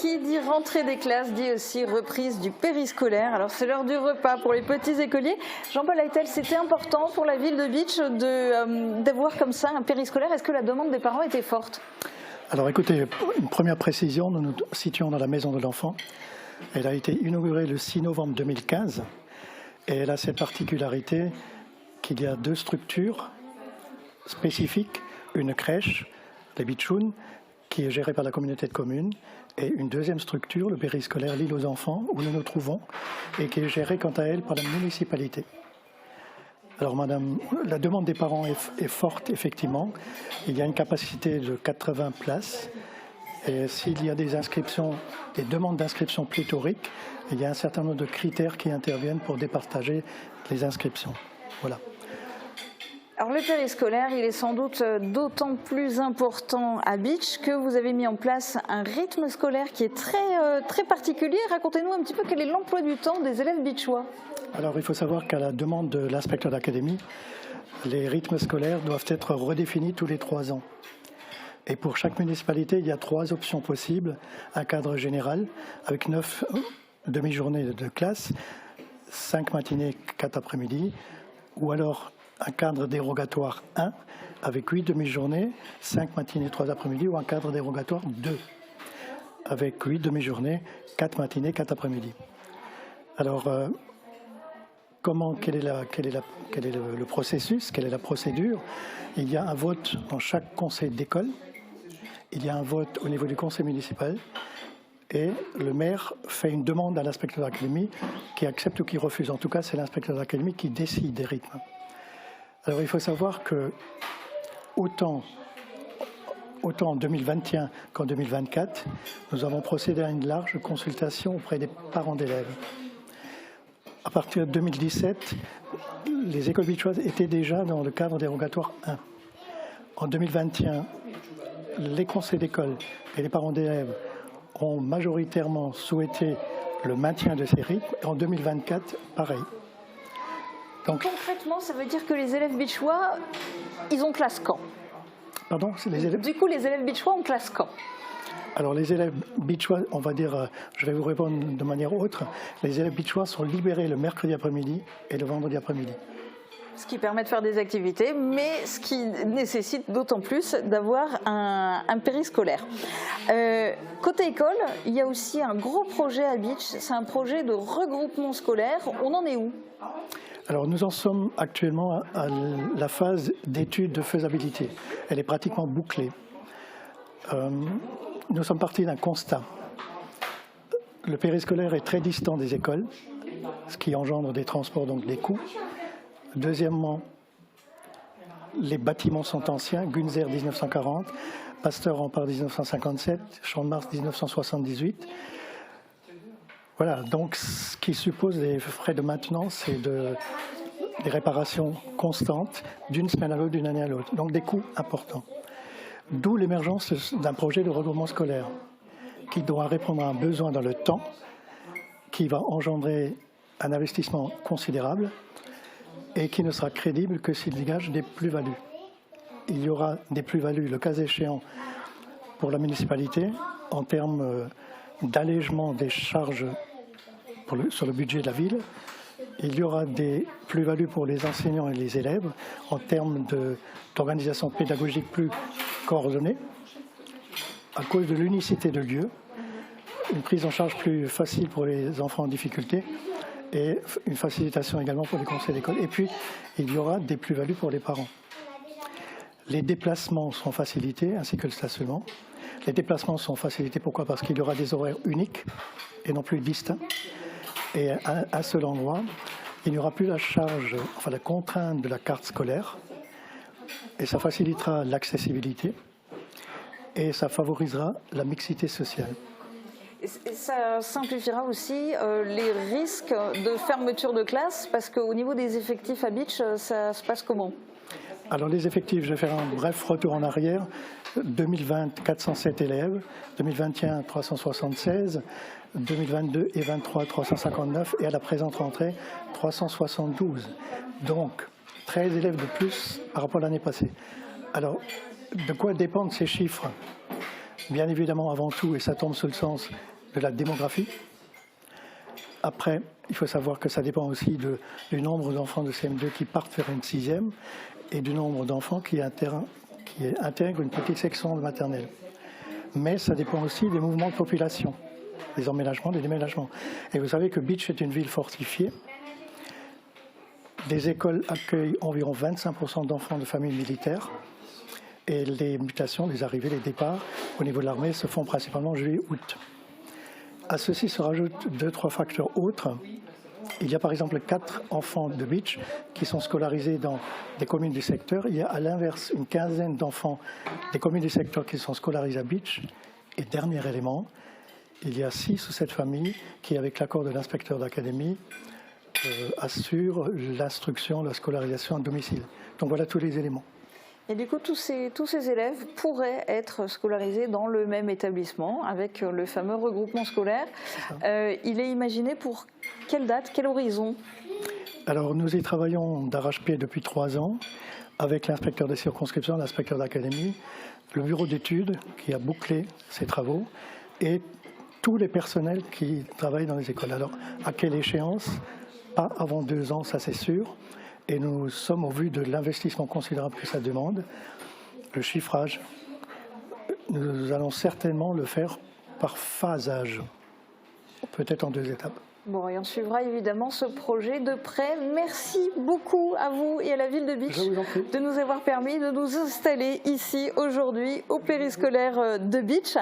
qui dit rentrée des classes dit aussi reprise du périscolaire. Alors c'est l'heure du repas pour les petits écoliers. Jean-Paul Aytel, c'était important pour la ville de Bitche d'avoir comme ça un périscolaire. Est-ce que la demande des parents était forte? Alors écoutez, une première précision, nous nous situons dans la maison de l'enfant. Elle a été inaugurée le 6 novembre 2015 et elle a cette particularité qu'il y a deux structures spécifiques, une crèche, les Bitchounes, qui est gérée par la communauté de communes, et une deuxième structure, le périscolaire L'Île aux enfants, où nous nous trouvons, et qui est gérée quant à elle par la municipalité. Alors madame, la demande des parents est forte, effectivement. Il y a une capacité de 80 places, et s'il y a des inscriptions, des demandes d'inscription pléthoriques, il y a un certain nombre de critères qui interviennent pour départager les inscriptions. Voilà. Alors le périscolaire, il est sans doute d'autant plus important à Bitche que vous avez mis en place un rythme scolaire qui est très particulier. Racontez-nous un petit peu quel est l'emploi du temps des élèves bitchois. Alors il faut savoir qu'à la demande de l'inspecteur d'académie, les rythmes scolaires doivent être redéfinis tous les 3 ans. Et pour chaque municipalité, il y a 3 options possibles. Un cadre général avec 9 demi-journées de classe, 5 matinées, 4 après-midi, ou alors un cadre dérogatoire 1 avec 8 demi-journées, 5 matinées, 3 après-midi, ou un cadre dérogatoire 2 avec 8 demi-journées, 4 matinées, 4 après-midi. Alors, quel est le processus, quelle est la procédure? Il y a un vote dans chaque conseil d'école, il y a un vote au niveau du conseil municipal, et le maire fait une demande à l'inspecteur d'académie qui accepte ou qui refuse. En tout cas, c'est l'inspecteur d'académie qui décide des rythmes. Alors il faut savoir que autant en 2021 qu'en 2024, nous avons procédé à une large consultation auprès des parents d'élèves. À partir de 2017, les écoles bitchoises étaient déjà dans le cadre dérogatoire 1. En 2021, les conseils d'école et les parents d'élèves ont majoritairement souhaité le maintien de ces rythmes. Et en 2024, pareil. Donc, concrètement, ça veut dire que les élèves bitchois, ils ont classe quand? Pardon, les élèves... Du coup, les élèves bitchois ont classe quand? Alors les élèves bitchois, on va dire, je vais vous répondre de manière autre, les élèves bitchois sont libérés le mercredi après-midi et le vendredi après-midi. Ce qui permet de faire des activités, mais ce qui nécessite d'autant plus d'avoir un périscolaire. Côté école, il y a aussi un gros projet à Bitche, c'est un projet de regroupement scolaire. On en est où? Alors nous en sommes actuellement à la phase d'étude de faisabilité. Elle est pratiquement bouclée. Nous sommes partis d'un constat. Le périscolaire est très distant des écoles, ce qui engendre des transports, donc des coûts. Deuxièmement, les bâtiments sont anciens, Gunzer 1940, Pasteur Rempart 1957, Champ de Mars 1978. Voilà, donc ce qui suppose des frais de maintenance et des réparations constantes d'une semaine à l'autre, d'une année à l'autre, donc des coûts importants. D'où l'émergence d'un projet de regroupement scolaire qui doit répondre à un besoin dans le temps, qui va engendrer un investissement considérable et qui ne sera crédible que s'il dégage des plus-values. Il y aura des plus-values, le cas échéant, pour la municipalité en termes d'allègement des charges sur le budget de la ville. Il y aura des plus-values pour les enseignants et les élèves en termes d'organisation pédagogique plus coordonnée à cause de l'unicité de lieu, une prise en charge plus facile pour les enfants en difficulté et une facilitation également pour les conseils d'école. Et puis, il y aura des plus-values pour les parents. Les déplacements sont facilités, ainsi que le stationnement. Les déplacements sont facilités, pourquoi? Parce qu'il y aura des horaires uniques et non plus distincts. Et à un seul endroit, il n'y aura plus la charge, enfin la contrainte de la carte scolaire. Et ça facilitera l'accessibilité et ça favorisera la mixité sociale. Et ça simplifiera aussi les risques de fermeture de classe, parce qu'au niveau des effectifs à Bitche, ça se passe comment? Alors les effectifs, je vais faire un bref retour en arrière. 2020, 407 élèves, 2021, 376, 2022 et 2023, 359 et à la présente rentrée, 372. Donc 13 élèves de plus par rapport à l'année passée. Alors, de quoi dépendent ces chiffres? Bien évidemment, avant tout, et ça tombe sous le sens de la démographie. Après, il faut savoir que ça dépend aussi du nombre d'enfants de CM2 qui partent vers une 6e et du nombre d'enfants qui intègrent une petite section de maternelle. Mais ça dépend aussi des mouvements de population, des emménagements, des déménagements. Et vous savez que Bitche est une ville fortifiée. Les écoles accueillent environ 25% d'enfants de familles militaires. Et les mutations, les arrivées, les départs au niveau de l'armée se font principalement juillet-août. À ceci se rajoutent 2-3 facteurs autres. Il y a par exemple 4 enfants de Bitche qui sont scolarisés dans des communes du secteur. Il y a à l'inverse une quinzaine d'enfants des communes du secteur qui sont scolarisés à Bitche. Et dernier élément, il y a 6 ou 7 familles qui, avec l'accord de l'inspecteur d'académie, assurent l'instruction, la scolarisation à domicile. Donc voilà tous les éléments. Et du coup, tous ces élèves pourraient être scolarisés dans le même établissement avec le fameux regroupement scolaire. Il est imaginé pour quelle date, quel horizon? Alors nous y travaillons d'arrache-pied depuis 3 ans avec l'inspecteur des circonscriptions, l'inspecteur d'académie, le bureau d'études qui a bouclé ses travaux et tous les personnels qui travaillent dans les écoles. Alors à quelle échéance? Pas avant 2 ans, ça c'est sûr. Et nous sommes, au vu de l'investissement considérable que ça demande, le chiffrage, nous allons certainement le faire par phasage, peut-être en 2 étapes. Bon, et on suivra évidemment ce projet de près. Merci beaucoup à vous et à la ville de Bitche de nous avoir permis de nous installer ici aujourd'hui au périscolaire de Bitche.